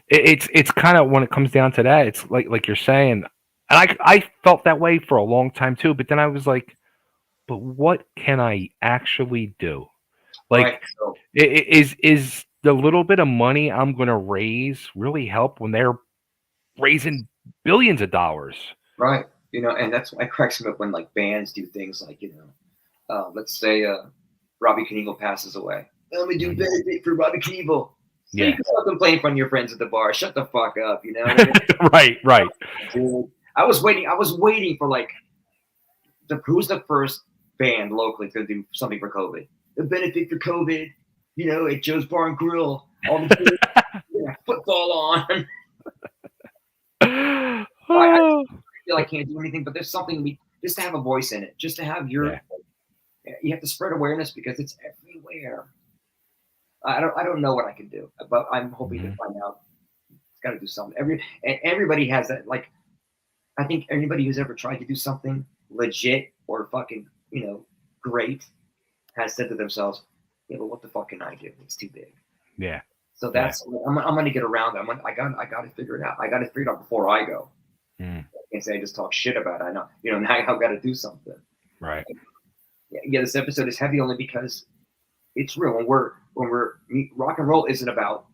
it's kind of, when it comes down to that, it's like you're saying, and I felt that way for a long time too. But then I was like, but what can I actually do? Like, is the little bit of money I'm going to raise really help when they're raising billions of dollars? Right. And that's why it cracks me up when bands do things like, let's say Robbie Knievel passes away. Let me do benefit for Robbie Knievel. Yeah. You go and play in front of your friends at the bar. Shut the fuck up, Right. Dude, I was waiting for who's the first band locally that's going to do something for COVID? The benefit for COVID, at Joe's Bar and Grill. All the kids, football on. I feel I can't do anything, but there's something just to have a voice in it, just to have you have to spread awareness, because it's everywhere. I don't know what I can do, but I'm hoping to find out. It's got to do something. Everybody has that. I think anybody who's ever tried to do something legit or fucking great has said to themselves, yeah, but what the fuck can I do? It's too big. Yeah. So that's I'm going to get around that. I got to figure it out. I got to figure it out before I go. I can't say I just talk shit about it. I know, now I've got to do something. Right. Yeah. This episode is heavy only because it's real. When we're rock and roll isn't about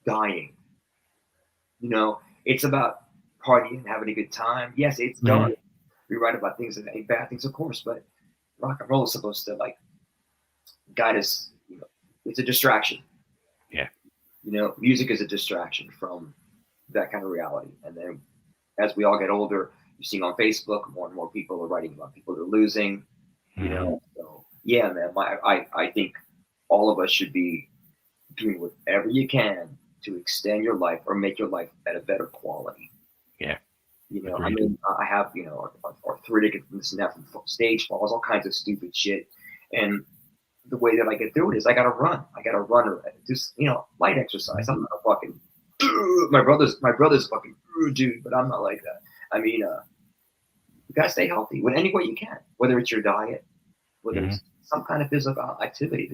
dying. It's about partying, having a good time. Yes, it's dark. We write about things that ain't bad things, of course, but rock and roll is supposed to guide us. It's a distraction. Yeah. Music is a distraction from that kind of reality. And then as we all get older, you're seeing on Facebook, more and more people are writing about people they're losing. So yeah, man, I think all of us should be doing whatever you can to extend your life or make your life at a better quality. Yeah. I have, arthritic and this and that from stage falls, all kinds of stupid shit. And the way that I get through it is I got to run. I got to run or just, light exercise. I'm not a fucking, my brother's a fucking dude, but I'm not like that. You got to stay healthy in any way you can, whether it's your diet, whether it's some kind of physical activity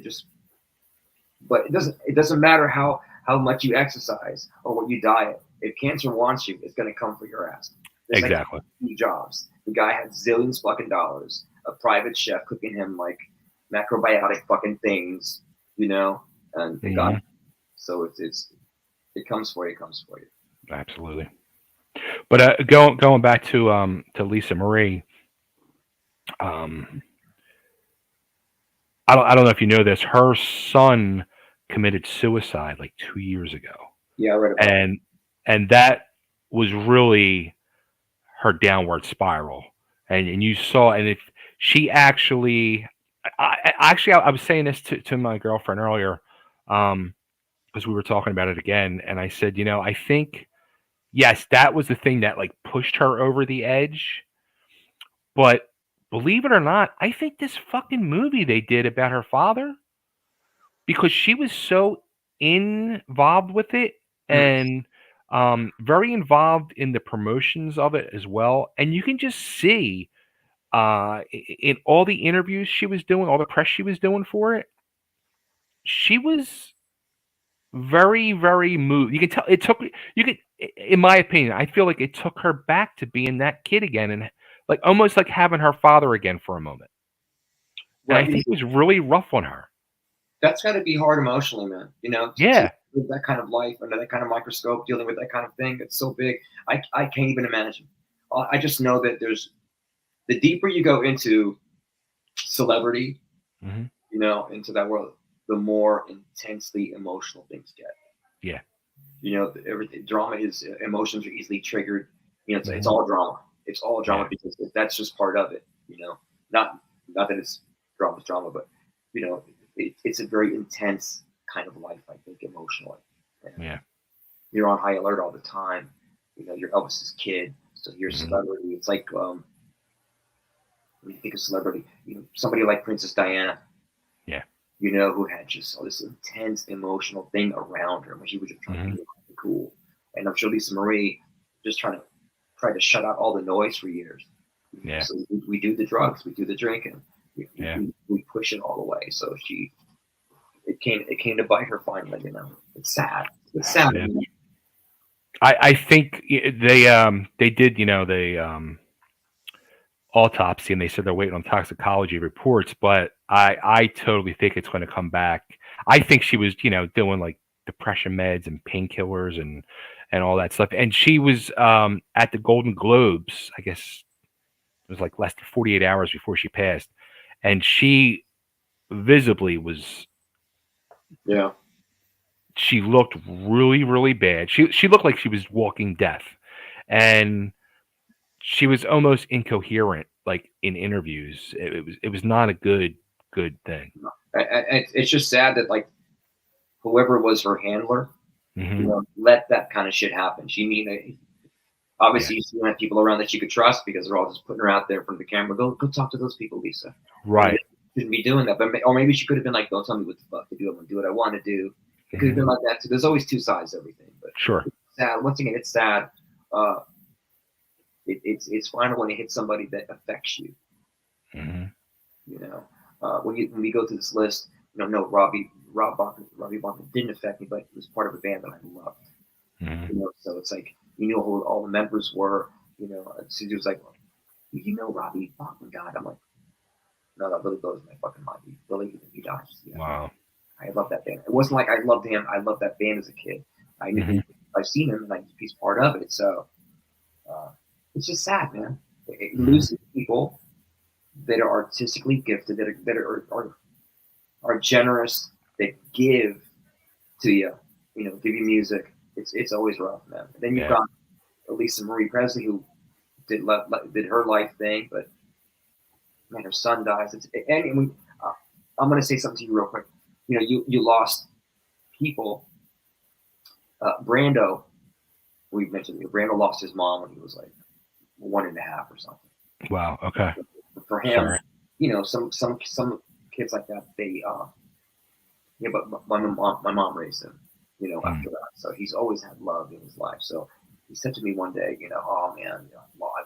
but it doesn't matter how much you exercise or what you diet. If cancer wants you, it's going to come for your ass. It's exactly. Jobs. The guy had zillions fucking dollars, a private chef cooking him like macrobiotic fucking things, and it got, so it comes for you, Absolutely. But going back to Lisa Marie, um, I don't know if you know this. Her son committed suicide like 2 years ago, Yeah, I read about it. and that was really her downward spiral. And you saw, and if she actually, I was saying this to my girlfriend earlier, because we were talking about it again, and I said, I think yes, that was the thing that like pushed her over the edge. But believe it or not, I think this fucking movie they did about her father, because she was so involved with it, Mm. and very involved in the promotions of it as well. And you can just see in all the interviews she was doing, all the press she was doing for it, she was very, very moved. You can tell it took you could in my opinion, I feel like it took her back to being that kid again, and like almost like having her father again for a moment. And I Right. think it was really rough on her. That's got to be hard emotionally, man. To Yeah. live that kind of life under that kind of microscope, dealing with that kind of thing. It's so big. I can't even imagine. I just know that there's the deeper you go into celebrity, Hmm. into that world, the more intensely emotional things get. Yeah. Everything drama is emotions are easily triggered. It's Hmm. all drama. It's all drama Yeah. because that's just part of it. Not that it's drama, but you know, it's a very intense kind of life. I think emotionally, and Yeah. you're on high alert all the time. You're Elvis's kid, so you're a Hmm. celebrity. It's like when you think of celebrity, somebody like Princess Diana, Yeah. who had just all this intense emotional thing around her when she was just trying to Hmm. be cool. And I'm sure Lisa Marie just try to shut out all the noise for years. Yeah. So we do the drugs, we do the drinking, we, Yeah. we push it all the way. So it came to bite her finally. It's sad. It's sad. Yeah. I think they did, they autopsy, and they said they're waiting on toxicology reports, but I totally think it's going to come back. I think she was, doing like depression meds and painkillers and all that stuff. And she was at the Golden Globes, I guess it was like less than 48 hours before she passed, and she visibly was, Yeah. she looked really, really bad. She looked like she was walking death, and she was almost incoherent, like in interviews. It was not a good thing. It's just sad that like whoever was her handler, Hmm. let that kind of shit happen. Yeah. Obviously, she didn't have people around that she could trust because they're all just putting her out there in front of the camera. Go talk to those people, Lisa. Right. Shouldn't be doing that. Or maybe she could have been like, don't tell me what the fuck to do. I'm gonna do what I want to do. It could have Hmm. been like that too. There's always two sides to everything. But Sure. it's sad. Once again, it's sad. Uh, it's fine when it hits somebody that affects you. Hmm. When we go through this list, no, Robbie Bachman didn't affect me, but he was part of a band that I loved. Hmm. So it's like who all the members were. Susie was like, well, Robbie Bachman died. I'm like, no, that really blows my fucking mind. He died. Yeah, Wow. I love that band. It wasn't like I loved him. I loved that band as a kid. I knew Hmm. I've seen him and he's part of it. So uh, it's just sad, man. It Hmm. loses people that are artistically gifted, that are generous, that give to you, give you music. It's always rough, man. And then you've Yeah. got Lisa Marie Presley who did her life thing, but man, her son dies. I'm gonna say something to you real quick. You lost people. Brando, we've mentioned Brando lost his mom when he was like 1.5 or something. Wow. Okay. For him, Sorry. some kids like that, but my mom raised him, Mm. after that. So he's always had love in his life. So he said to me one day, oh man,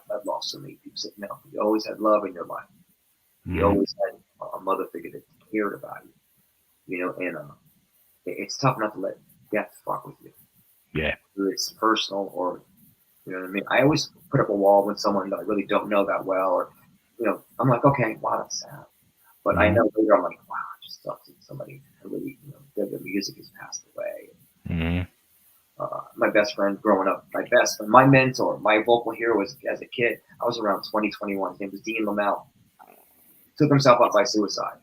I've lost so many people. Said, no, you always had love in your life. You Hmm. always had a mother figure that cared about you, and it's tough not to let death fuck with you. Yeah. Whether it's personal or You know what I mean? I always put up a wall when someone that I really don't know that well, or I'm like, okay, wow, that's sad. But I Mhm. know later I'm like, wow, it just sucks that somebody really, the music has passed away. Mhm. My best friend growing up, my mentor, my vocal hero was as a kid. I was around 20, 21. His name was Dean Lamel. Took himself out by suicide.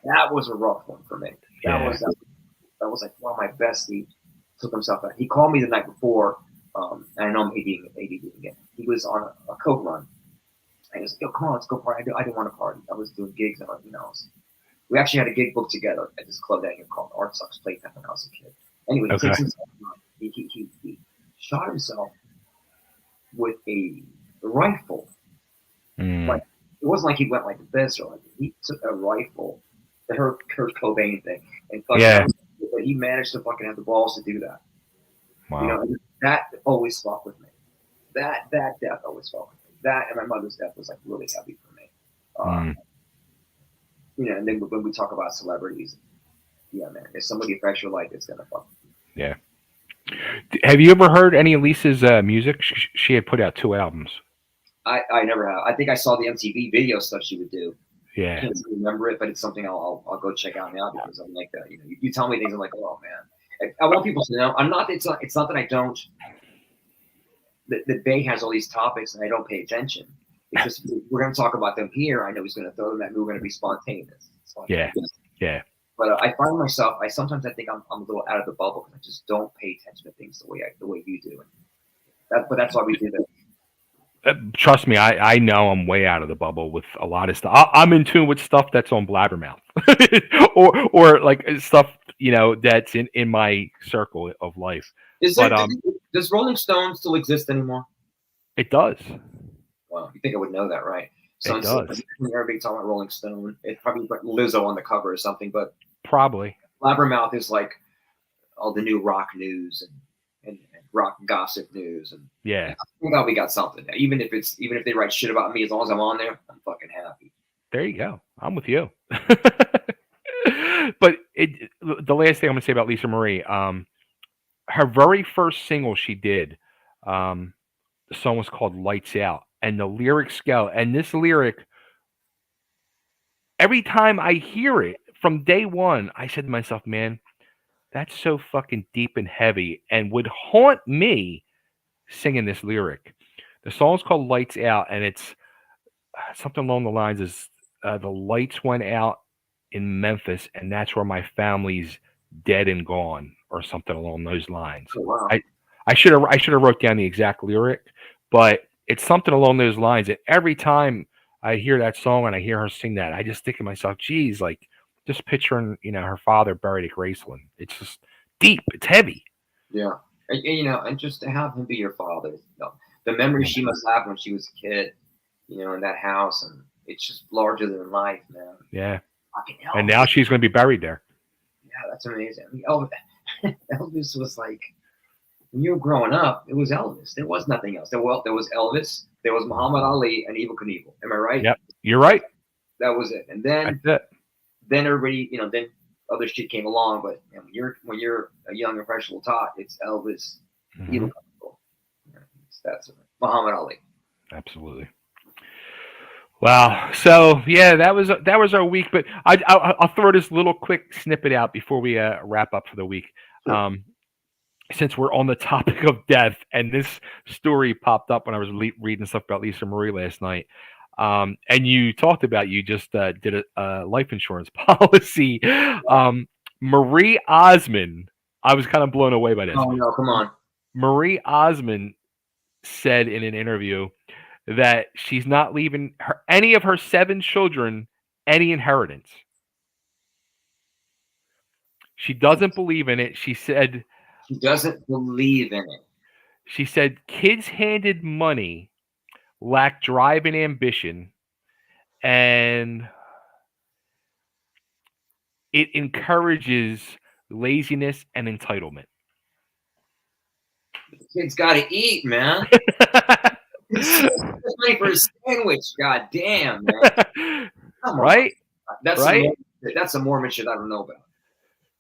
That was a rough one for me. Yeah. That was like, wow, my bestie took himself out. He called me the night before, and I know I'm ADD again. He was on a coke run. And he was like, yo, come on, let's go party. I didn't want to party. I was doing gigs and we actually had a gig booked together at this club down here called Art Sucks Playtime when I was a kid. Anyway, he Okay. takes himself out. He shot himself with a rifle. Mm. Like it wasn't like he went like this or like he took a rifle, the Kurt Cobain thing, and fucking. Yeah. But he managed to fucking have the balls to do that. Wow. And that always fucked with me. That death always fucked with me. That and my mother's death was like really heavy for me. Uh, Mm. and then when we talk about celebrities, yeah, man, if somebody affects your life, it's gonna fuck. Yeah. Have you ever heard any of Lisa's music? She had put out 2 albums. I never have. I think I saw the MTV video stuff she would do. I Yeah. can't remember it, but it's something I'll go check out now because I'm like that. You tell me things, I'm like, oh man. I want people to know I'm not. It's not that I don't. The Bay has all these topics and I don't pay attention. It's just we're going to talk about them here. I know he's going to throw them at me. We're going to be spontaneous. Yeah. Yeah. But I find myself. Sometimes I think I'm a little out of the bubble because I just don't pay attention to things the way you do. But that's why we do this. Trust me, I know I'm way out of the bubble with a lot of stuff. I'm in tune with stuff that's on Blabbermouth, or like stuff that's in my circle of life. Is But there? Does Rolling Stone still exist anymore? it does. Well, you think I would know that, right? It does. Everybody talking about Rolling Stone. It probably put Lizzo on the cover or something. But Probably. Blabbermouth is like all the new rock news and rock gossip news, and Yeah. I think we got something. Even if they write shit about me, as long as I'm on there, I'm fucking happy. There you go. I'm with you. But the last thing I'm gonna say about Lisa Marie, her very first single she did, the song was called "Lights Out," and the lyrics go, and this lyric, every time I hear it from day one, I said to myself, "Man, that's so fucking deep and heavy," and would haunt me singing this lyric. The song's called "Lights Out," and it's something along the lines is the lights went out in Memphis, and that's where my family's dead and gone, or something along those lines. Oh, wow. I should have wrote down the exact lyric, but it's something along those lines. And every time I hear that song and I hear her sing that, I just think to myself, geez, like just picturing her father buried at Graceland. It's just deep. It's heavy. Yeah, and just to have him be your father, the memories she must have when she was a kid, in that house, and it's just larger than life, man. Yeah. Fucking And now she's going to be buried there. Yeah, that's amazing. I mean, Elvis was like, when you were growing up, it was Elvis. There was nothing else. There was Elvis. There was Muhammad Ali and Evel Knievel. Am I right? Yep. You're right. That was it. And then That's it. then everybody, then other shit came along. But when you're a young impressionable tot, it's Elvis, Evel Knievel. That's it. Muhammad Ali. Absolutely. Wow. So yeah, that was our week. But I'll throw this little quick snippet out before we wrap up for the week. Sure. Since we're on the topic of death, and this story popped up when I was reading stuff about Lisa Marie last night, and you talked about you just did a life insurance policy. Marie Osmond, I was kind of blown away by this. Oh no, come on. Marie Osmond said in an interview that she's not leaving any of her 7 children any inheritance. She doesn't believe in it. She said She doesn't believe in it. She said kids handed money lack drive and ambition, and it encourages laziness and entitlement. The kid's got to eat, man. Money for a sandwich. God damn, man. Come right? On. That's some Mormon shit I don't know about.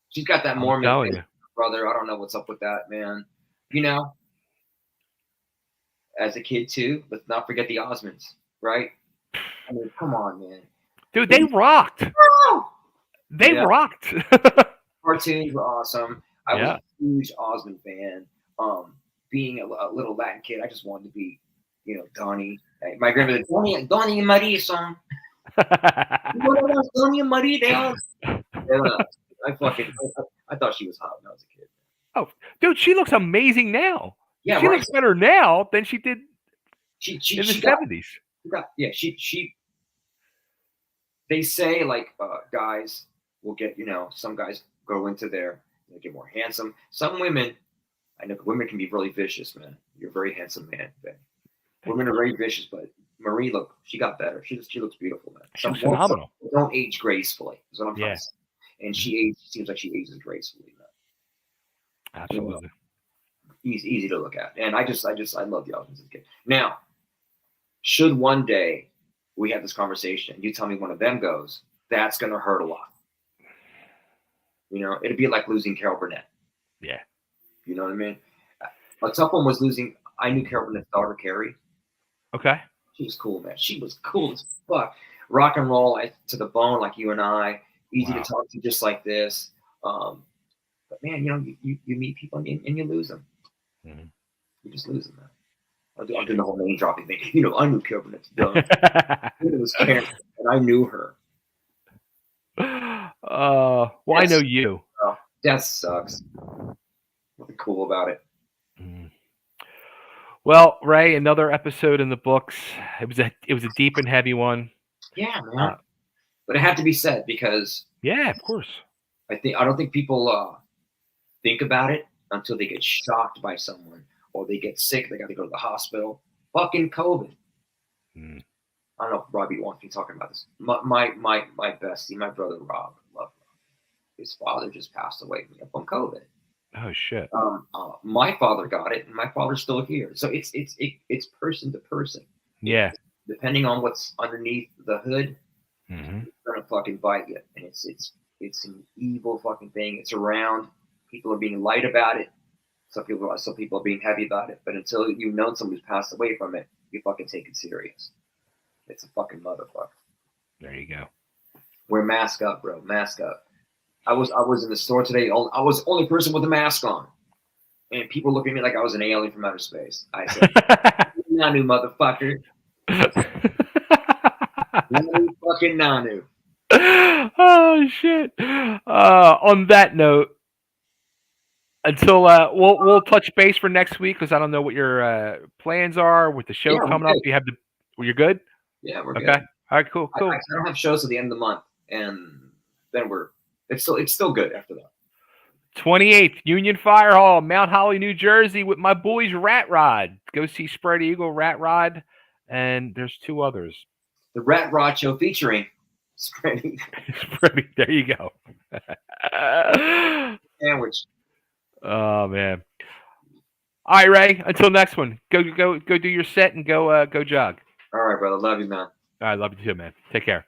She's got that Mormon thing, brother. I don't know what's up with that, man. as a kid too. Let's not forget the Osmonds, right? I mean, come on, man. Dude, they rocked. They Yeah, rocked. cartoons were awesome. I was Yeah. a huge Osmond fan. Being a little Latin kid, I just wanted to be, Donnie. My grandmother, Donnie and Maria song. Donnie and Maria. Yeah, I thought she was hot when I was a kid. Oh, dude, she looks amazing now. Yeah, She right. looks better now than she did She in the she got 70s. yeah. She they say like guys will get some guys go into they get more handsome. Some women, I know women can be really vicious, man. You're a very handsome man, Ben. Women are very vicious, but Marie, look, she got better. She looks beautiful, man. She looks phenomenal. Don't age gracefully. Is what I'm trying Yeah. to say. And she seems like she ages gracefully, man. Absolutely. Easy to look at. And I love the Osmonds as a kid. Now, should one day we have this conversation, you tell me one of them goes, that's gonna hurt a lot. It'd be like losing Carol Burnett. Yeah. You know what I mean? A tough one was losing. I knew Carol Burnett's daughter, Carrie. Okay. She was cool, man. She was cool as fuck. Rock and roll to the bone, like you and I. Easy to talk to, just like this. But man, you meet people and you lose them. Mm-hmm. You just lose them, man. I'm doing the whole name dropping thing. I knew Carol Burnett's daughter. It was Karen, and I knew her. Well, I know you. That sucks. Nothing cool about it. Mm. Well, Ray, another episode in the books. It was a deep and heavy one. Yeah, man. But it had to be said because yeah, of course. I don't think people think about it until they get shocked by someone or they get sick. They got to go to the hospital. Fucking COVID. Mm. I don't know if Robbie wants me talking about this. My bestie, my brother Rob, love Rob. His father just passed away from COVID. Oh shit. My father got it, and my father's still here. So it's person to person. Yeah. Depending on what's underneath the hood, mm-hmm. It's gonna fucking bite you, and it's an evil fucking thing. It's around. People are being light about it. Some people are being heavy about it. But until you've known someone who's passed away from it, you fucking take it serious. It's a fucking motherfucker. There you go. Wear mask up, bro. Mask up. I was in the store today. I was the only person with a mask on, and people look at me like I was an alien from outer space. I said, "Nanu, motherfucker." Nanu, fucking Nanu. Oh shit. On that note, until we'll touch base for next week because I don't know what your plans are with the show coming up. You have you're good? Yeah, we're okay. Good. All right, cool. I don't have shows till the end of the month, and then it's still good after that. 28th, Union Fire Hall, Mount Holly, New Jersey, with my boys Rat Rod. Go see Spread Eagle, Rat Rod, and there's two others. The Rat Rod Show featuring Spread Eagle. There you go. Sandwich. Oh man. All right, Ray. Until next one. Go do your set and go jog. All right, brother. Love you, man. All right, love you too, man. Take care.